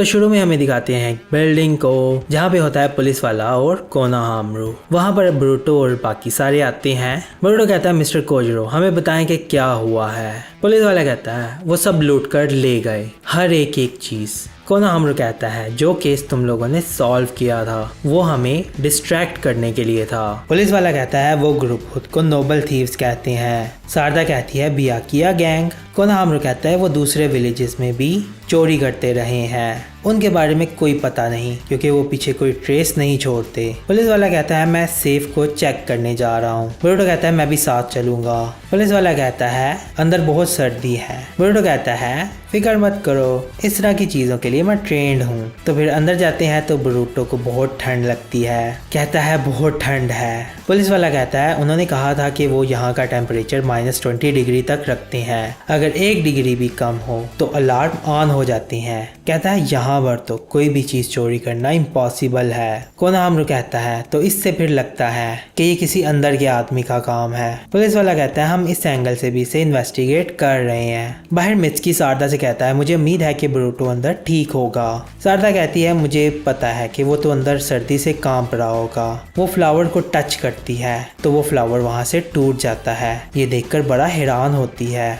तो शुरू में हमें दिखाते हैं बिल्डिंग को जहाँ पे होता है पुलिस वाला और कोनोहामारू। वहाँ पर ब्रूटो और बाकी सारे आते हैं। ब्रूटो कहता है मिस्टर कोजरो हमें बताएं कि क्या हुआ है। पुलिस वाला कहता है वो सब लूट कर ले गए, हर एक चीज। कोनोहामारू कहता है जो केस तुम लोगों ने सॉल्व किया था वो हमें डिस्ट्रैक्ट करने के लिए था। पुलिस वाला कहता है वो ग्रुप खुद को नोबल थीव्स कहते हैं। सारदा कहती है बियाकिया गैंग। कोनोहामारू कहता है वो दूसरे विलेजेस में भी चोरी करते रहे हैं, उनके बारे में कोई पता नहीं क्योंकि वो पीछे कोई ट्रेस नहीं छोड़ते। पुलिस वाला कहता है मैं सेफ को चेक करने जा रहा हूँ। ब्रूटो कहता है मैं भी साथ चलूंगा। पुलिस वाला कहता है अंदर बहुत सर्दी है। ब्रूटो कहता है फिक्र मत करो, इस तरह की चीजों के लिए मैं ट्रेंड हूँ। तो फिर अंदर जाते हैं तो ब्रूटो को बहुत ठंड लगती है। कहता है बहुत ठंड है। पुलिस वाला कहता है उन्होंने कहा था कि वो यहाँ का टेम्परेचर -20 डिग्री तक रखते हैं, अगर 1 डिग्री भी कम हो तो अलार्म ऑन हो जाती हैं। कहता है यहाँ पर तो कोई भी चीज चोरी करना इम्पॉसिबल है। कोनोहामारू कहता है तो इससे फिर लगता है कि ये किसी अंदर के आदमी का काम है। पुलिस वाला कहता है हम इस एंगल से भी इसे इन्वेस्टिगेट कर रहे हैं। बाहर मित्सुकी सारदा से कहता है मुझे उम्मीद है कि ब्रूटो अंदर ठीक होगा। सारदा कहती है मुझे पता है कि वो तो अंदर सर्दी से कांप रहा होगा। वो फ्लावर को टच करती है तो वो फ्लावर वहां से टूट जाता है। ये देखकर बड़ा हैरान होती है।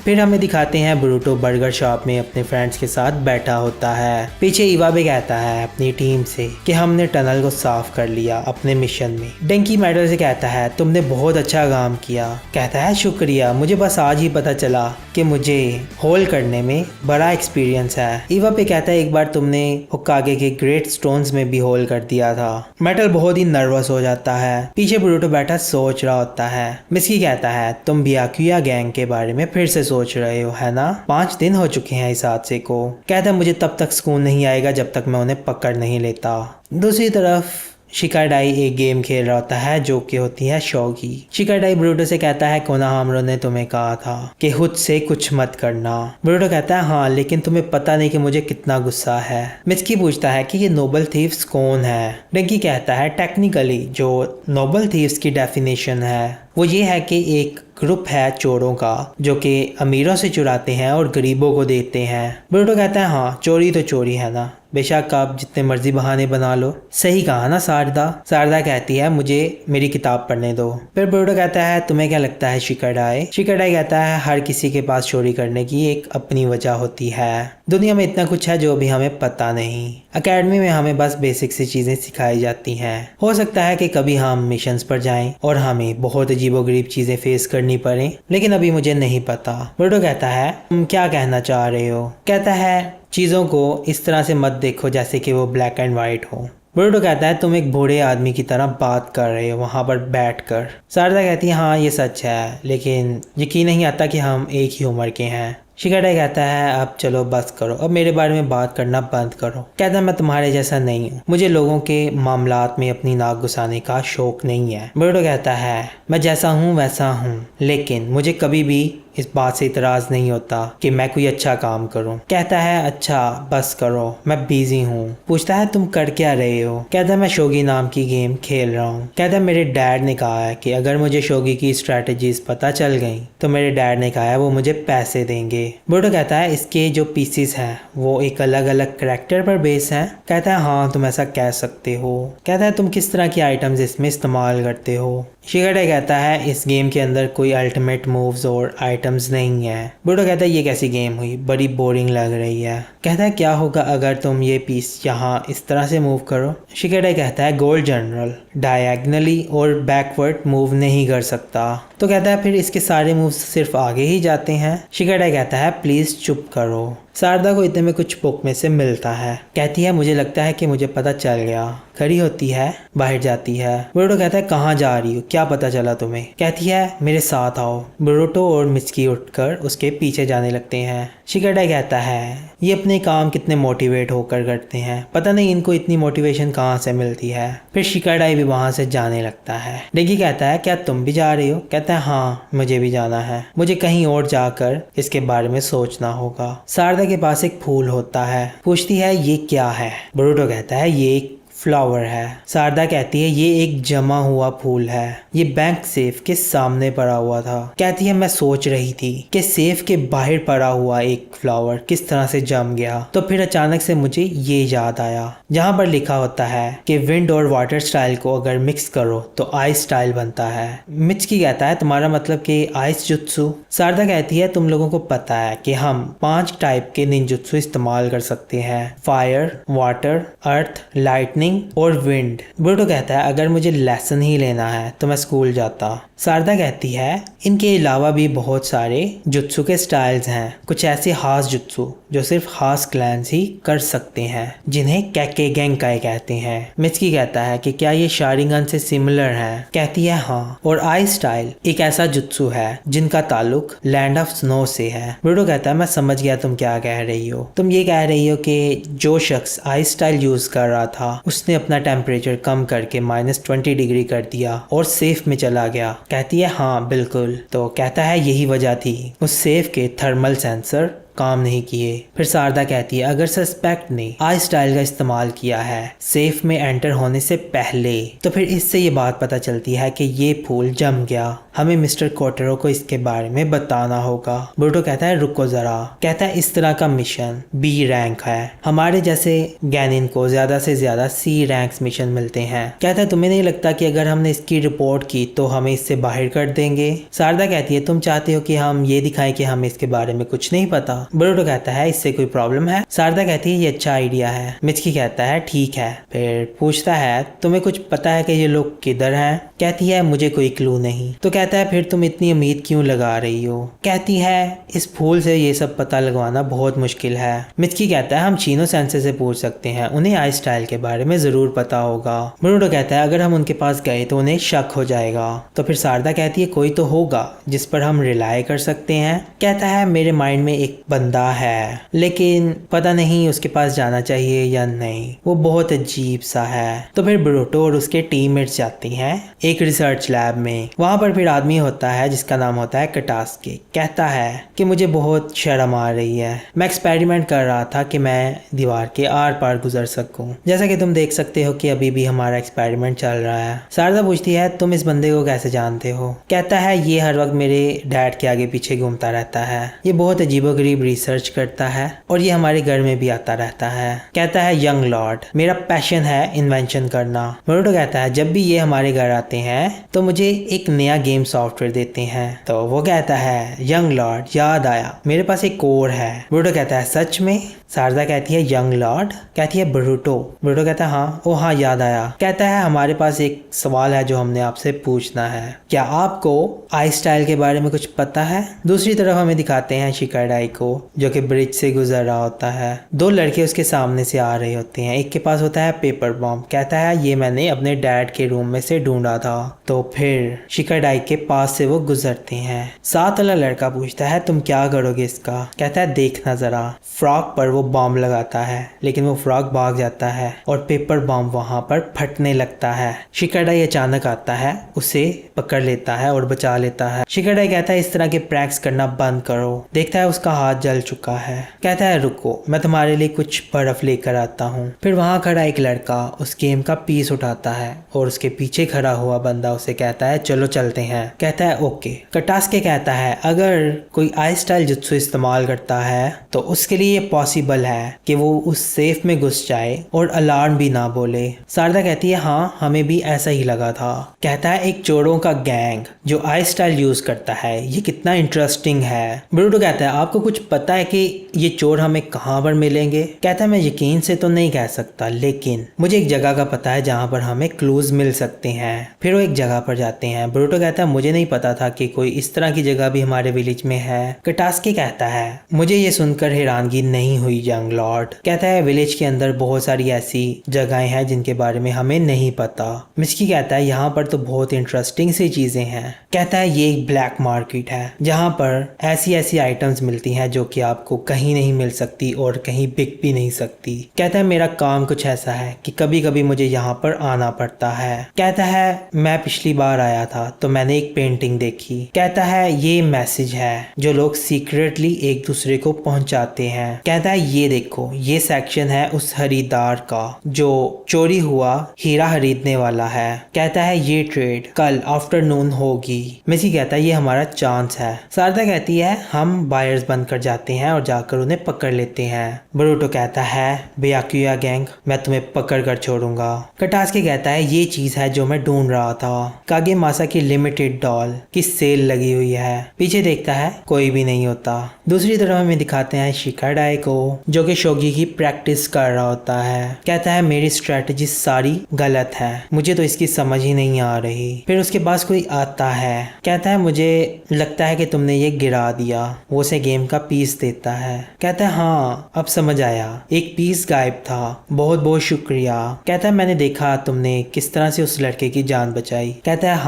फिर हमें दिखाते हैं ब्रूटो बर्गर शॉप में अपने फ्रेंड्स के साथ बैठा होता है। पीछे इवाबे कहता है अपनी टीम से कि हमने टनल को साफ कर लिया अपने मिशन में। डेंकी मेडल से कहता है तुमने बहुत अच्छा काम किया। कहता है शुक्रिया, मुझे बस आज ही पता चला कि मुझे होल करने में बड़ा एक्सपीरियंस है। इवाबे कहता है एक बार तुमने होकागे के ग्रेट स्टोन्स में भी होल कर दिया था। मेटल बहुत ही नर्वस हो जाता है। पीछे ब्रूटो बैठा सोच रहा होता है। मित्सुकी कहता है तुम बियाकिया गैंग के बारे में फिर से सोच रहे हो है ना? 5 दिन हो चुके हैं इस हादसे को। कहता है मुझे तब तक सुकून नहीं आएगा जब तक मैं उन्हें पकड़ नहीं लेता। दूसरी तरफ शिकाडाई एक गेम खेल रहा होता है जो कि होती है शौगी। शिकाडाई ब्रूटो से कहता है कोनोहामारू ने तुम्हें कहा था कि खुद से कुछ मत करना। ब्रूटो कहता है हाँ, लेकिन तुम्हें पता नहीं कि मुझे कितना गुस्सा है। मित्सुकी पूछता है कि ये नोबल थीव्स कौन है। डेंकी कहता है टेक्निकली जो नोबल थीव्स की डेफिनेशन है वो ये है कि एक ग्रुप है चोरों का जो कि अमीरों से चुराते हैं और गरीबों को देते हैं। ब्रूटो कहता है हाँ, चोरी तो चोरी है ना, बेशक आप जितने मर्जी बहाने बना लो। सही कहा ना सारदा? सारदा कहती है मुझे मेरी किताब पढ़ने दो। फिर ब्रूटो कहता है तुम्हें क्या लगता है शिकाडाई? शिकाडाई कहता है हर किसी के पास चोरी करने की एक अपनी वजह होती है। दुनिया में इतना कुछ है जो भी हमें पता नहीं। अकेडमी में हमें बस बेसिक सी चीजें सिखाई जाती हैं। हो सकता है कि कभी हम मिशंस पर जाएं और हमें बहुत अजीबोगरीब चीजें फेस करनी पड़े, लेकिन अभी मुझे नहीं पता। ब्रूटो कहता है तुम क्या कहना चाह रहे हो? कहता है चीज़ों को इस तरह से मत देखो जैसे कि वो ब्लैक एंड वाइट हो। ब्रूटो कहता है तुम एक बूढ़े आदमी की तरह बात कर रहे हो वहाँ पर बैठकर। सारदा कहती है हाँ ये सच है, लेकिन यकीन नहीं आता कि हम एक ही उम्र के हैं। शिकाडाई कहता है अब चलो बस करो, अब मेरे बारे में बात करना बंद करो। कहता है मैं तुम्हारे जैसा नहीं हूँ, मुझे लोगों के मामलात में अपनी नाक घुसाने का शौक नहीं है। ब्रूटो कहता है मैं जैसा हूँ वैसा हूँ, लेकिन मुझे कभी भी इस बात से इतराज नहीं होता कि मैं कोई अच्छा काम करूं। कहता है अच्छा बस करो, मैं बिजी हूँ। पूछता है तुम कर क्या रहे हो? कहता है मैं शोगी नाम की गेम खेल रहा हूँ। कहता है मेरे डैड ने कहा है कि अगर मुझे शोगी की स्ट्रेटजीज पता चल गई तो मेरे डैड ने कहा है वो मुझे पैसे देंगे। ब्रूटो कहता है इसके जो पीसेस हैं वो एक अलग अलग करैक्टर पर बेस हैं। कहता है हाँ तुम ऐसा कह सकते हो। कहता है तुम किस तरह की आइटम्स इसमें इस्तेमाल करते हो? शिकाडाई कहता है इस गेम के अंदर कोई अल्टीमेट मूव्स और आइटम्स नहीं है। ब्रूटो कहता है ये कैसी गेम हुई, बड़ी बोरिंग लग रही है। कहता है क्या होगा अगर तुम ये पीस यहाँ इस तरह से मूव करो? शिकाडाई कहता है गोल्ड जनरल डायगनली और बैकवर्ड मूव नहीं कर सकता। तो कहता है फिर इसके सारे मूव्स सिर्फ आगे ही जाते हैं। शिकाडाई कहता है प्लीज चुप करो। सारदा को इतने में कुछ बुक में से मिलता है। कहती है मुझे लगता है कि मुझे पता चल गया। खड़ी होती है, बाहर जाती है। ब्रूटो कहता है कहाँ जा रही हो, क्या पता चला तुम्हें? कहती है मेरे साथ आओ। ब्रूटो और मित्सुकी उठकर उसके पीछे जाने लगते हैं। शिकाडाई कहता है ये अपने काम कितने मोटिवेट होकर करते हैं, पता नहीं इनको इतनी मोटिवेशन कहाँ से मिलती है। फिर शिकाडाई भी वहां से जाने लगता है। डेंकी कहता है क्या तुम भी जा रही हो? कहता है हाँ मुझे भी जाना है, मुझे कहीं और जाकर इसके बारे में सोचना होगा। सारदा के पास एक फूल होता है। पूछती है ये क्या है? ब्रूटो कहता है ये एक फ्लावर है। शारदा कहती है ये एक जमा हुआ फूल है, ये बैंक सेफ के सामने पड़ा हुआ था। कहती है मैं सोच रही थी कि सेफ के बाहर पड़ा हुआ एक फ्लावर किस तरह से जम गया, तो फिर अचानक से मुझे ये याद आया जहाँ पर लिखा होता है कि विंड और वाटर स्टाइल को अगर मिक्स करो तो आइस स्टाइल बनता है। मिचकी कहता है तुम्हारा मतलब कि आइस जुत्सु। शारदा कहती है तुम लोगों को पता है कि हम 5 टाइप के निंजुत्सु इस्तेमाल कर सकते हैं, फायर, वाटर, अर्थ, लाइटनिंग और विंड। ब्रूटो कहता है अगर मुझे लेसन ही लेना है तो मैं स्कूल जाता। शारदा कहती है इनके अलावा भी बहुत सारे जुत्सु के स्टाइल्स हैं, कुछ ऐसे खास जुत्सु जो सिर्फ खास क्लैंस ही कर सकते हैं, जिन्हें कैके गेंकाई कहते हैं। मिचकी कहता है कि क्या ये शारिंगन से सिमिलर है? कहती है हाँ, और आई स्टाइल एक ऐसा जुत्सु है जिनका ताल्लुक लैंड ऑफ स्नो से है। ब्रूटो कहता है मैं समझ गया तुम क्या कह रही हो। तुम ये कह रही हो कि जो शख्स आई स्टाइल यूज कर रहा था उसने अपना टेम्परेचर कम करके -20 डिग्री कर दिया और सेफ में चला गया। कहती है हाँ बिल्कुल। तो कहता है यही वजह थी उस सेफ के थर्मल सेंसर काम नहीं किए। फिर शारदा कहती है अगर सस्पेक्ट ने आई स्टाइल का इस्तेमाल किया है सेफ में एंटर होने से पहले, तो फिर इससे ये बात पता चलती है कि ये फूल जम गया। हमें मिस्टर कोटरो को इसके बारे में बताना होगा। ब्रूटो कहता है रुको जरा। कहता है इस तरह का मिशन बी रैंक है, हमारे जैसे गैनिन को ज्यादा से ज्यादा सी रैंक मिशन मिलते हैं। कहता है तुम्हें नहीं लगता कि अगर हमने इसकी रिपोर्ट की तो हमें इससे बाहर कर देंगे? शारदा कहती है तुम चाहते हो कि हम ये दिखाएं कि हमें इसके बारे में कुछ नहीं पता? ब्रूटो कहता है इससे कोई प्रॉब्लम है? शारदा कहती है ये अच्छा आइडिया है। मिचकी कहता है ठीक है। फिर पूछता है तुम्हें कुछ पता है कि ये लोग किधर हैं? कहती है मुझे कोई क्लू नहीं। तो कहता है फिर तुम इतनी उम्मीद क्यों लगा रही हो? कहती है इस फूल से ये सब पता लगवाना बहुत मुश्किल है। मिचकी कहता है हम चीनो सेंसे से पूछ सकते हैं, उन्हें आई स्टाइल के बारे में जरूर पता होगा। ब्रूटो कहता है अगर हम उनके पास गए तो उन्हें शक हो जाएगा। तो फिर शारदा कहती है कोई तो होगा जिस पर हम रिलाय कर सकते हैं। कहता है मेरे माइंड में एक बंदा है, लेकिन पता नहीं उसके पास जाना चाहिए या नहीं, वो बहुत अजीब सा है। तो फिर ब्रूटो और उसके टीममेट्स जाते हैं एक रिसर्च लैब में। वहां पर फिर आदमी होता है जिसका नाम होता है कटास्के। कहता है कि मुझे बहुत शर्म आ रही है, मैं एक्सपेरिमेंट कर रहा था कि मैं दीवार के आर पार गुजर सकूं। जैसा कि तुम देख सकते हो कि अभी भी हमारा एक्सपेरिमेंट चल रहा है। शारदा पूछती है तुम इस बंदे को कैसे जानते हो? कहता है ये हर वक्त मेरे डैड के आगे पीछे घूमता रहता है, ये बहुत अजीबोगरीब रिसर्च करता है और ये हमारे घर में भी आता रहता है। कहता है यंग लॉर्ड मेरा पैशन है इन्वेंशन करना। ब्रूटो कहता है जब भी ये हमारे घर आते हैं तो मुझे एक नया गेम सॉफ्टवेयर देते हैं। तो वो कहता है यंग लॉर्ड याद आया मेरे पास एक कोर है। ब्रूटो कहता है सच में? शारदा कहती है यंग लॉर्ड? कहती है ब्रूटो। ब्रूटो कहता है हाँ। ओ हाँ याद आया। कहता है हमारे पास एक सवाल है जो हमने आपसे पूछना है, क्या आपको आई स्टाइल के बारे में कुछ पता है? दूसरी तरफ हमें दिखाते हैं शिकाडाई को जो कि ब्रिज से गुजर रहा होता है। 2 लड़के उसके सामने से आ रहे होते हैं, एक के पास होता है पेपर बॉम्ब। कहता है ये मैंने अपने डैड के रूम में से ढूंढा था। तो फिर शिकाडाई के पास से वो गुजरते हैं। साथ वाला लड़का पूछता है तुम क्या करोगे इसका? कहता है देखना जरा। फ्रॉक पर वो बॉम्ब लगाता है लेकिन वो फ्रॉक भाग जाता है और पेपर बॉम्ब वहां पर फटने लगता है। शिकाडाई अचानक आता है, उसे पकड़ लेता है और बचा लेता है। शिकाडाई कहता है इस तरह के प्रैक्स करना बंद करो। देखता है उसका हाथ जल चुका है। कहता है रुको मैं तुम्हारे लिए कुछ बर्फ लेकर आता हूँ। फिर वहां खड़ा एक लड़का उस गेम का पीस उठाता है और उसके पीछे खड़ा हुआ बंदा उसे कहता है चलो चलते हैं। कहता है ओके। कटास्के कहता है अगर कोई आई स्टाइल जुत्सु इस्तेमाल करता है तो उसके लिए ये पॉसिबल है कि वो उस सेफ में घुस जाए और अलार्म भी ना बोले। शारदा कहती है हाँ हमें भी ऐसा ही लगा था। कहता है एक चोरों का गैंग जो आई स्टाइल यूज करता है, ये कितना इंटरेस्टिंग है। ब्रूटो कहता है आपको कुछ पता है कि ये चोर हमें कहाँ पर मिलेंगे? कहता है मैं यकीन से तो नहीं कह सकता लेकिन मुझे एक जगह का पता है जहाँ पर हमें क्लूज मिल सकते हैं। फिर वो एक जगह पर जाते हैं। ब्रूटो कहता है मुझे नहीं पता था कि कोई इस तरह की जगह भी हमारे विलेज में है। कटास्के कहता है मुझे ये सुनकर हैरानगी नहीं हुई यंग लॉर्ड। कहता है विलेज के अंदर बहुत सारी ऐसी जगहें हैं जिनके बारे में हमें नहीं पता। मिचकी कहता है यहाँ पर तो बहुत इंटरेस्टिंग सी चीजें हैं। कहता है ये एक ब्लैक मार्केट है जहाँ पर ऐसी ऐसी आइटम्स मिलती हैं जो कि आपको कहीं नहीं मिल सकती और कहीं बिक भी नहीं सकती। कहता है मेरा काम कुछ ऐसा है कि कभी कभी मुझे यहाँ पर आना पड़ता है। कहता है मैं पिछली बार आया था तो मैंने एक पेंटिंग देखी। कहता है ये मैसेज है जो लोग सीक्रेटली एक दूसरे को पहुंचाते हैं। कहता है ये देखो, ये सेक्शन है उस खरीदार का जो चोरी हुआ हीरा खरीदने वाला है। कहता है ये ट्रेड कल आफ्टरनून होगी। मिसी कहता है ये हमारा चांस है। शारदा कहती है हम बायर्स बनकर जाते हैं और जाकर उन्हें पकड़ लेते हैं। बरूटो कहता है बेयाकुया गैंग, मैं तुम्हें पकड़ कर छोड़ूंगा। कटास्के कहता है ये चीज है जो मैं ढूंढ रहा था। कागे मासा की लिमिटेड डॉल की सेल लगी हुई है। पीछे देखता है कोई भी नहीं होता। दूसरी तरफ हमें दिखाते हैं शिकाडाई को जो कि शोगी की प्रैक्टिस कर रहा होता है। कहता है मेरी स्ट्रेटजी सारी गलत है, मुझे तो इसकी समझ ही नहीं आ रही। फिर उसके पास कोई आता है। कहता है मुझे लगता है कि तुमने ये गिरा दिया। वो उसे गेम का पीस देता है। कहता है हाँ अब समझ आया, एक पीस गायब था, बहुत बहुत शुक्रिया। कहता है मैंने देखा तुमने किस तरह से उस लड़के की जान बचाई। कहता है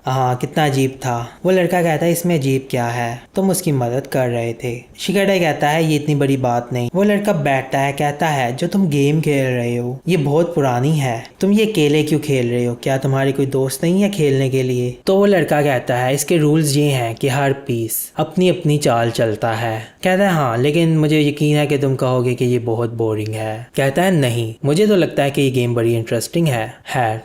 हाँ कितना अजीब था। वो लड़का कहता है इसमें अजीब क्या है, तुम उसकी मदद कर रहे थे। शिकाडाई कहता है ये इतनी बड़ी बात नहीं। वो लड़का बैठता है, कहता है जो तुम गेम खेल रहे हो ये बहुत पुरानी है, तुम ये अकेले क्यों खेल रहे हो, क्या तुम्हारे कोई दोस्त नहीं है खेलने के लिए। तो वो लड़का कहता है इसके रूल्स ये हैं कि हर पीस अपनी अपनी चाल चलता है। कहता है हाँ लेकिन मुझे यकीन है कि तुम कहोगे कि ये बहुत बोरिंग है। कहता है नहीं, मुझे तो लगता है कि ये गेम बड़ी इंटरेस्टिंग है।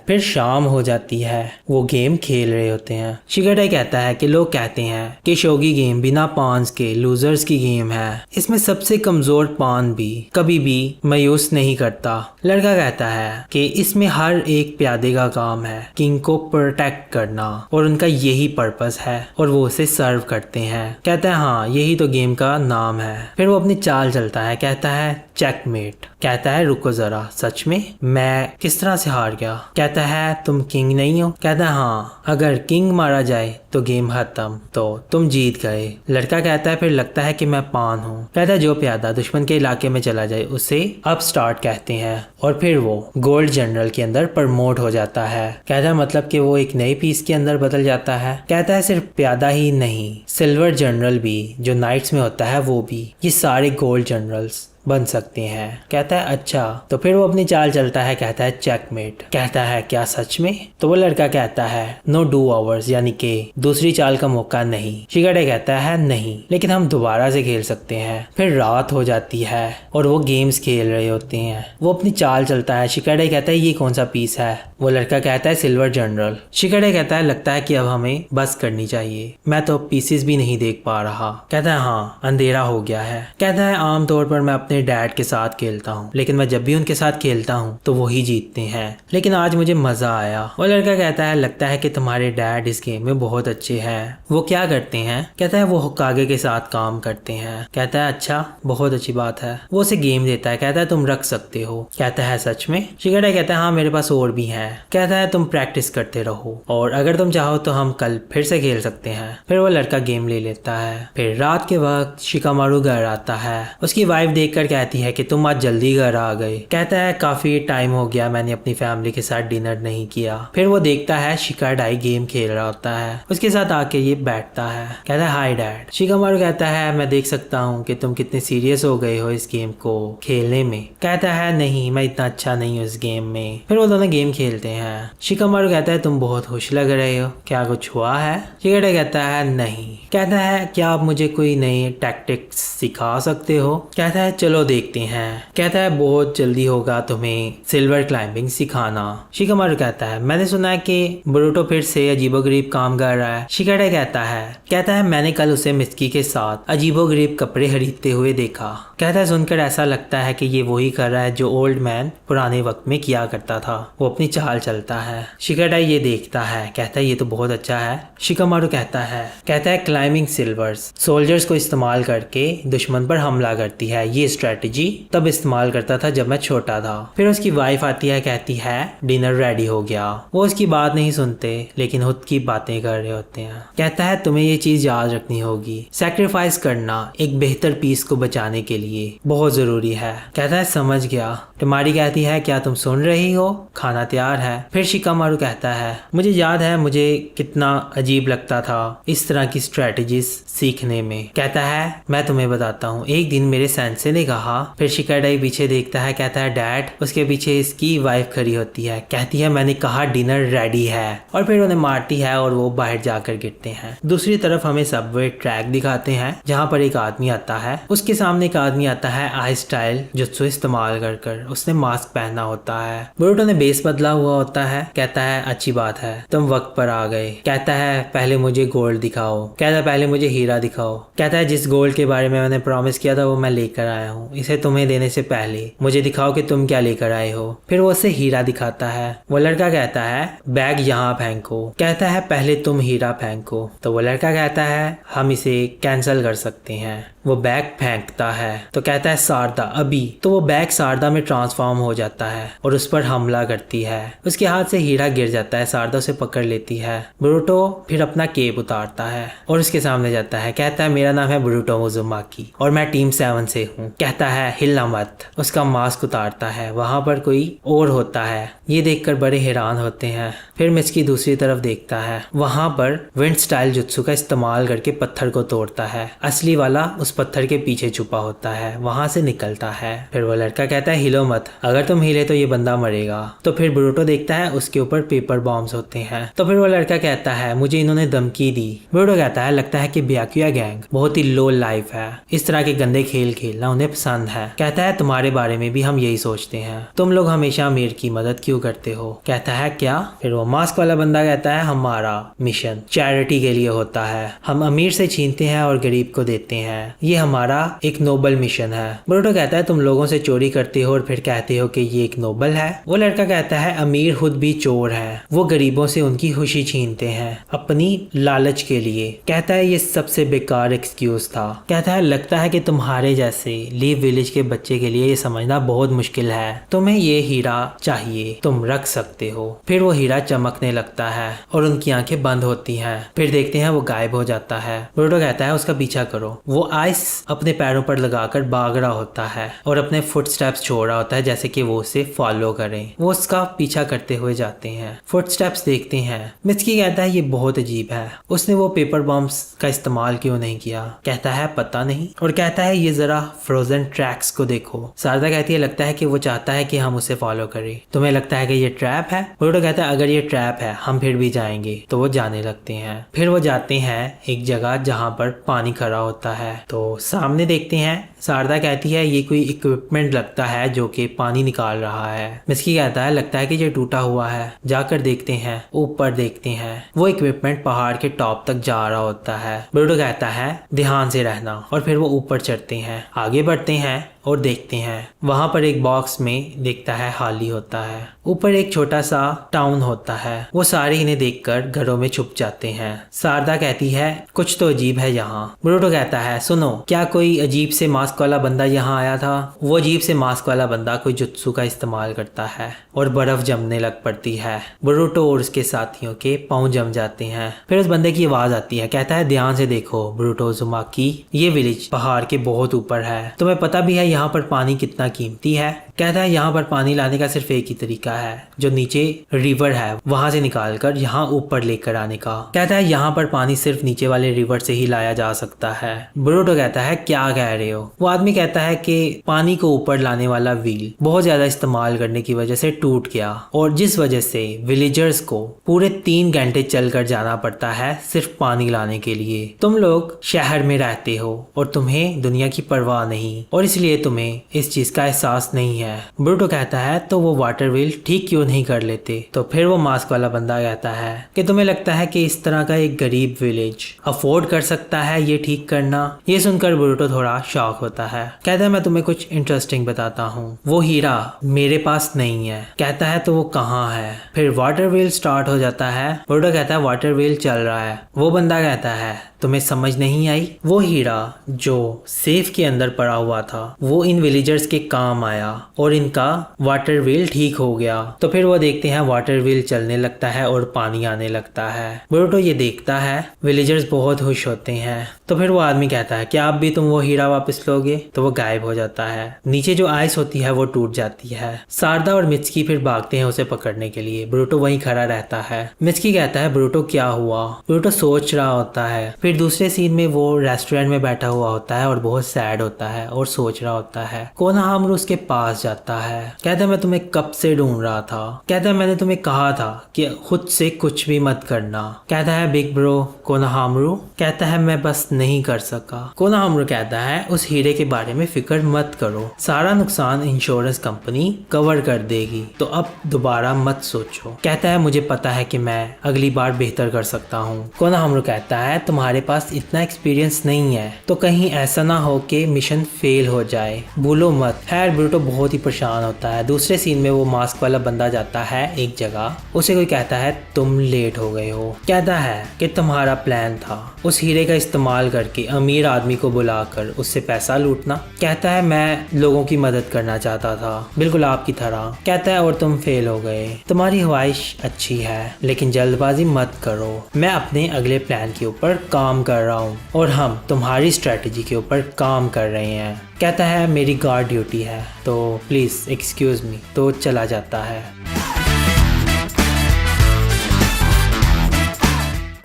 फिर शाम हो जाती है, वो गेम खेल रहे होते हैं। शिकाडाई कहता है कि लोग कहते हैं कि शोगी गेम बिना पांस के लूजर्स की गेम है, इसमें सबसे कमजोर पान भी कभी भी मायूस नहीं करता। लड़का कहता है कि इसमें हर एक प्यादे का काम है किंग को प्रोटेक्ट करना और उनका यही पर्पस है और वो उसे सर्व करते हैं। कहता है हाँ यही तो गेम का नाम है। फिर वो अपनी चाल चलता है, कहता है चेकमेट। कहता है रुको जरा, सच में मैं किस तरह से हार गया। कहता है तुम किंग नहीं हो। कहता है हाँ, अगर किंग मारा जाए तो गेम खत्म, तो तुम जीत गए। लड़का कहता है फिर लगता है कि मैं पान हूँ। कहता है जो प्यादा दुश्मन के इलाके में चला जाए उसे अब स्टार्ट कहते हैं। और फिर वो गोल्ड जनरल के अंदर प्रमोट हो जाता है। कहता है मतलब कि वो एक नए पीस के अंदर बदल जाता है। कहता है सिर्फ प्यादा ही नहीं, सिल्वर जनरल भी जो नाइट्स में होता है वो भी, ये सारे गोल्ड जनरल्स बन सकते हैं। कहता है अच्छा, तो फिर वो अपनी चाल चलता है, कहता है चेकमेट। कहता है क्या सच में। तो वो लड़का कहता है नो डू ओवर्स, यानी कि दूसरी चाल का मौका नहीं। शिकाडाई कहता है नहीं, लेकिन हम दोबारा से खेल सकते हैं। फिर रात हो जाती है और वो गेम्स खेल रहे होते हैं। वो अपनी चाल चलता है। शिकाडाई कहता है ये कौन सा पीस है। वो लड़का कहता है सिल्वर जनरल। शिकाडाई कहता है लगता है कि अब हमें बस करनी चाहिए, मैं तो पीसेस भी नहीं देख पा रहा। कहता है हाँ अंधेरा हो गया है। कहता है आमतौर पर मैं अपने डैड के साथ खेलता हूँ, लेकिन मैं जब भी उनके साथ खेलता हूँ तो वो ही जीतते हैं, लेकिन आज मुझे मजा आया। वो लड़का कहता है लगता है कि तुम्हारे डैड इस गेम में बहुत अच्छे हैं। वो क्या करते हैं। कहता है वो होकागे के साथ काम करते हैं। कहता है अच्छा, बहुत अच्छी बात है। वो उसे गेम देता है, कहता है तुम रख सकते हो। कहता है सच में। शिकाडाई कहता है हाँ मेरे पास और भी हैं। कहता है तुम प्रैक्टिस करते रहो और अगर तुम चाहो तो हम कल फिर से खेल सकते हैं। फिर वो लड़का गेम ले लेता है। फिर रात के वक्त शिकामारू घर आता है। उसकी वाइफ देखकर कहती है कि तुम आज जल्दी घर आ गए। कहता है काफी टाइम हो गया, मैंने अपनी फैमिली के साथ डिनर नहीं किया। फिर वो देखता है शिकाडाई गेम खेल रहा होता है, उसके साथ आके ये बैठता है। कहता है हाय डैड। शिकामारू कहता है मैं देख सकता हूँ कि तुम कितने सीरियस हो गए हो इस गेम को खेलने में। कहता है नहीं, मैं इतना अच्छा नहीं हूँ इस गेम में। फिर वो दोनों गेम खेलते हैं। शिकामारू कहता है तुम बहुत खुश लग रहे हो, क्या कुछ हुआ है। शिकाडाई कहता है नहीं। कहता है क्या आप मुझे कोई नई टैक्टिक्स सिखा सकते हो। कहता है चलो देखते हैं। कहता है बहुत जल्दी होगा तुम्हें सिल्वर क्लाइंबिंग सिखाना। शिकामारू कहता है मैंने सुना है कि बरूटो फिर से अजीबोगरीब काम कर रहा है। शिकाडाई कहता है मैंने कल उसे मिस्की के साथ अजीबोगरीब कपड़े खरीदते हुए देखा। कहता है सुनकर ऐसा लगता है कि ये वही कर रहा है जो ओल्ड मैन पुराने वक्त में किया करता था। वो अपनी चाल चलता है। शिकाडाई ये देखता है, कहता है ये तो बहुत अच्छा है। शिकामारू कहता है क्लाइंबिंग सिल्वर्स सोल्जर्स को इस्तेमाल करके दुश्मन पर हमला करती है, ये स्ट्रेटजी तब इस्तेमाल करता था जब मैं छोटा था। फिर उसकी वाइफ आती है, कहती है डिनर रेडी हो गया। वो उसकी बात नहीं सुनते लेकिन खुद की बातें कर रहे होते हैं। कहता है तुम्हें ये चीज याद रखनी होगी, सैक्रिफाइस करना एक बेहतर पीस को बचाने के लिए बहुत जरूरी है। कहता है समझ गया। टेमारी कहती है क्या तुम सुन रही हो, खाना तैयार है। फिर शिकामारू कहता है मुझे याद है मुझे कितना अजीब लगता था इस तरह की स्ट्रेटजीज सीखने में। कहता है मैं तुम्हें बताता हूँ। एक दिन मेरे सेंसे ने कहा। फिर शिकाडाई पीछे देखता है, कहता है डैड। उसके पीछे इसकी वाइफ खड़ी होती है, कहती है मैंने कहा डिनर रेडी है, और फिर उन्हें मारती है और वो बाहर जाकर गिरते हैं। दूसरी तरफ हमें सबवे ट्रैक दिखाते हैं जहाँ पर एक आदमी आता है। उसके सामने एक आदमी आता है आई स्टाइल जुत्सु इस्तेमाल कर। उसने मास्क पहना होता है। बोरुटो ने बेस बदला हुआ होता है। कहता है अच्छी बात है, तुम वक्त पर आ गए। कहता है पहले मुझे गोल्ड दिखाओ। कहता है पहले मुझे हीरा दिखाओ। कहता है जिस गोल्ड के बारे में मैंने प्रॉमिस किया था वो मैं लेकर आया हूँ, इसे तुम्हें देने से पहले मुझे दिखाओ कि तुम क्या लेकर आए हो। फिर वो उसे हीरा दिखाता है। वो लड़का कहता है बैग यहाँ फेंको। कहता है पहले तुम हीरा फेंको। तो वो लड़का कहता है हम इसे कैंसिल कर सकते हैं। वो बैग फेंकता है तो कहता है शारदा अभी। तो वो बैग शारदा में ट्रांसफॉर्म हो जाता है और उस पर हमला करती है। उसके हाथ से हीरा गिर जाता है। शारदा उसे पकड़ लेती है। बोरुटो फिर अपना केप उतारता है और उसके सामने जाता है। कहता है मेरा नाम है बोरुटो उजुमाकी और मैं टीम 7 से हूँ। कहता है हिलना मत। उसका मास्क उतारता है। वहां पर कोई और होता है। ये देखकर बड़े हैरान होते हैं। फिर मिचकी दूसरी तरफ देखता है। वहां पर विंड स्टाइल जुत्सु का इस्तेमाल करके पत्थर को तोड़ता है। असली वाला उस पत्थर के पीछे छुपा होता है, वहां से निकलता है। फिर वो लड़का कहता है हिलो मत, अगर तुम हिले तो ये बंदा मरेगा। तो फिर बोरुटो देखता है उसके ऊपर पेपर बॉम्ब्स होते हैं। तो फिर वो लड़का कहता है मुझे इन्होंने धमकी दी। बोरुटो कहता है लगता है कि ब्याकुया गैंग बहुत ही लो लाइफ है, इस तरह के गंदे खेल खेलना उन्हें पसंद है। कहता है तुम्हारे बारे में भी हम यही सोचते हैं, तुम लोग हमेशा अमीर की मदद क्यों करते हो। कहता है क्या। फिर वो मास्क वाला बंदा कहता है हमारा मिशन चैरिटी के लिए होता है, हम अमीर से छीनते हैं और गरीब को देते हैं, ये हमारा एक नोबल मिशन है। बोरुटो कहता है तुम लोगों से चोरी करते हो और फिर कहते हो कि ये एक नोबल है। वो लड़का कहता है अमीर खुद भी चोर है, वो गरीबों से उनकी खुशी छीनते हैं अपनी लालच के लिए। कहता है ये सबसे बेकार एक्सक्यूज था। कहता है लगता है कि तुम्हारे जैसे लीव विलेज के बच्चे के लिए ये समझना बहुत मुश्किल है, तुम्हें ये हीरा चाहिए, तुम रख सकते हो। फिर वो हीरा चमकने लगता है और उनकी आंखें बंद होती हैं। फिर देखते हैं वो गायब हो जाता है। बोरुटो कहता है उसका पीछा करो। वो आइस अपने पैरों पर लगाकर भाग रहा होता है और अपने फुटस्टेप्स छोड़ रहा होता है जैसे कि वो उसे फॉलो करें। वो उसका पीछा करते हुए जाते हैं। फुटस्टेप्स देखते हैं। मिचकी कहता है ये बहुत अजीब है, उसने वो पेपर बॉम्ब्स का इस्तेमाल क्यों नहीं किया। कहता है पता नहीं, और कहता है ये जरा फ्रोजन ट्रैक्स को देखो। शारदा कहती है लगता है कि वो चाहता है कि हम उसे फॉलो करें, तुम्हें लगता है कि ये ट्रैप है। बोरुटो कहता है अगर ये ट्रैप है हम फिर भी जाएंगे। तो वो जाने लगते हैं। फिर वो जाते हैं एक जगह जहाँ पर पानी खड़ा होता है। तो सामने देखते हैं शारदा कहती है ये कोई इक्विपमेंट लगता है जो कि पानी निकाल रहा है। मिचकी कहता है लगता है कि ये टूटा हुआ है, जाकर देखते हैं। ऊपर देखते हैं वो इक्विपमेंट पहाड़ के टॉप तक जा रहा होता है। बोरुटो कहता है ध्यान से रहना, और फिर वो ऊपर चढ़ते हैं। आगे बढ़ते हैं और देखते हैं वहां पर एक बॉक्स में देखता है खाली होता है। ऊपर एक छोटा सा टाउन होता है। वो सारे इन्हें देखकर घरों में छुप जाते हैं। शारदा कहती है कुछ तो अजीब है यहाँ। बोरुटो कहता है सुनो, क्या कोई अजीब से मास्क वाला बंदा यहाँ आया था। वो अजीब से मास्क वाला बंदा कोई जुत्सु का इस्तेमाल करता है और बर्फ जमने लग पड़ती है। बोरुटो और उसके साथियों के पाँव जम जाते हैं। फिर उस बंदे की आवाज आती है। कहता है ध्यान से देखो बोरुटो उजुमाकी, ये विलेज पहाड़ के बहुत ऊपर है, तुम्हें पता भी है यहाँ पर पानी कितना कीमती है। कहता है यहाँ पर पानी लाने का सिर्फ एक ही तरीका है, जो नीचे रिवर है वहां से निकालकर यहाँ ऊपर लेकर आने का। कहता है यहाँ पर पानी सिर्फ नीचे वाले रिवर से ही लाया जा सकता है। बोरुटो कहता है क्या कह रहे हो। वो आदमी कहता है कि पानी को ऊपर लाने वाला व्हील बहुत ज्यादा इस्तेमाल करने की वजह से टूट गया, और जिस वजह से विलेजर्स को पूरे 3 घंटे चलकर जाना पड़ता है सिर्फ पानी लाने के लिए। तुम लोग शहर में रहते हो और तुम्हें दुनिया की परवाह नहीं, और इसलिए तुम्हें इस चीज का एहसास नहीं है। बोरुटो कहता है तो वो वाटर व्हील ठीक क्यों नहीं कर लेते। तो फिर वो मास्क वाला बंदा कहता है कि तुम्हें लगता है कि इस तरह का एक गरीब विलेज अफोर्ड कर सकता है ये ठीक करना। ये सुनकर बोरुटो थोड़ा शॉक होता है। कहता है मैं तुम्हें कुछ इंटरेस्टिंग बताता हूँ, वो हीरा मेरे पास नहीं है। कहता है तो वो कहाँ है। फिर वाटर व्हील स्टार्ट हो जाता है। बोरुटो कहता है वाटर व्हील चल रहा है। वो बंदा कहता है तुम्हें समझ नहीं आई? वो हीरा जो सेफ के अंदर पड़ा हुआ था वो इन विलेजर्स के काम आया और इनका वाटर व्हील ठीक हो गया। तो फिर वो देखते हैं वाटर व्हील चलने लगता है और पानी आने लगता है। बोरुटो ये देखता है, विलेजर्स बहुत खुश होते हैं। तो फिर वो आदमी कहता है क्या आप भी तुम वो हीरा वापस लोगे? तो वो गायब हो जाता है। नीचे जो आइस होती है वो टूट जाती है। सारदा और मित्सुकी फिर भागते हैं उसे पकड़ने के लिए। बोरुटो वहीं खड़ा रहता है। मित्सुकी कहता है बोरुटो क्या हुआ? बोरुटो सोच रहा होता है। फिर दूसरे सीन में वो रेस्टोरेंट में बैठा हुआ होता है और बहुत सैड होता है और सोच रहा होता है। कोनोहामारू उसके पास जाता है, कहता है मैं तुम्हें कब से ढूंढ रहा था। कहता है मैंने तुम्हें कहा था कि खुद से कुछ भी मत करना। कहता है बिग ब्रो कोनोहामारू। कहता है मैं बस नहीं कर सका। कोनोहामारू कहता है उस हीरे के बारे में फिक्र मत करो, सारा नुकसान इंश्योरेंस कंपनी कवर कर देगी, तो अब दोबारा मत सोचो। कहता है मुझे पता है कि मैं अगली बार बेहतर कर सकता हूँ। कोनोहामारू कहता है तुम्हारे पास इतना एक्सपीरियंस नहीं है तो कहीं ऐसा ना हो कि मिशन फेल हो जाए, भूलो मत। खैर बोरुटो बहुत ही परेशान होता है। दूसरे सीन में वो मास्क वाला बंदा जाता है एक जगह, उसे कोई कहता है तुम लेट हो गए हो। कहता है कि तुम्हारा प्लान था उस हीरे का इस्तेमाल करके अमीर आदमी को बुलाकर उससे पैसा लूटना। कहता है मैं लोगों की मदद करना चाहता था बिल्कुल आपकी तरह। कहता है और तुम फेल हो गए। तुम्हारी ख्वाहिश अच्छी है लेकिन जल्दबाजी मत करो, मैं अपने अगले प्लान के ऊपर काम कर रहा हूँ और हम तुम्हारी स्ट्रेटजी के ऊपर काम कर रहे हैं। कहता है मेरी गार्ड ड्यूटी है तो प्लीज एक्सक्यूज मी, तो चला जाता है।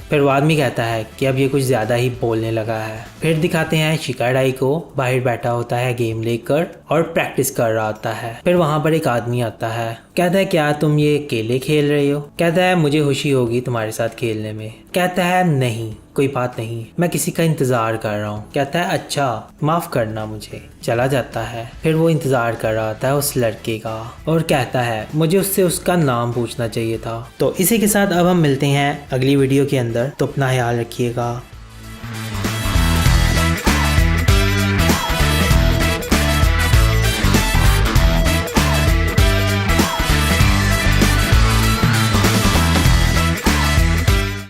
फिर वो आदमी कहता है कि अब ये कुछ ज़्यादा ही बोलने लगा है। फिर दिखाते हैं शिकाडाई को बाहर बैठा होता है गेम लेकर और प्रैक्टिस कर रहा होता है। फिर वहाँ पर एक आदमी आता है, कहता है क्या तुम ये अकेले खेल रहे हो? कहता है मुझे खुशी होगी तुम्हारे साथ खेलने में। कहता है नहीं कोई बात नहीं, मैं किसी का इंतज़ार कर रहा हूँ। कहता है अच्छा माफ़ करना मुझे। चला जाता है। फिर वो इंतज़ार कर रहा था उस लड़के का और कहता है मुझे उससे उसका नाम पूछना चाहिए था। तो इसी के साथ अब हम मिलते हैं अगली वीडियो के अंदर, तो अपना ख्याल रखिएगा।